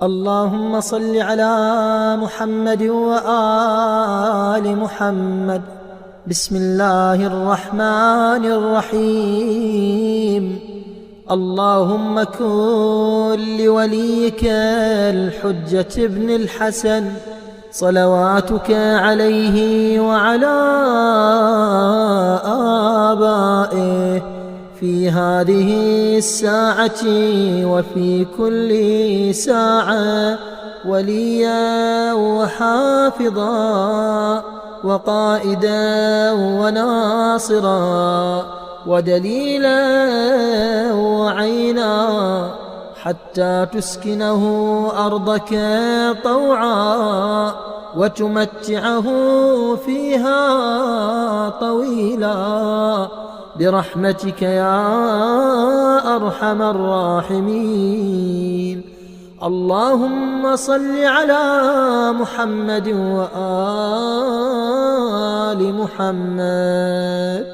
اللهم صل على محمد وآل محمد. بسم الله الرحمن الرحيم. اللهم كن لوليك الحجة بن الحسن صلواتك عليه وعلى آبائه في هذه الساعة وفي كل ساعة وليا وحافظا وقائدا وناصرا ودليلا وعينا حتى تسكنه أرضك طوعا وتمتعه فيها طويلا برحمتك يا أرحم الراحمين. اللهم صل على محمد وآل محمد.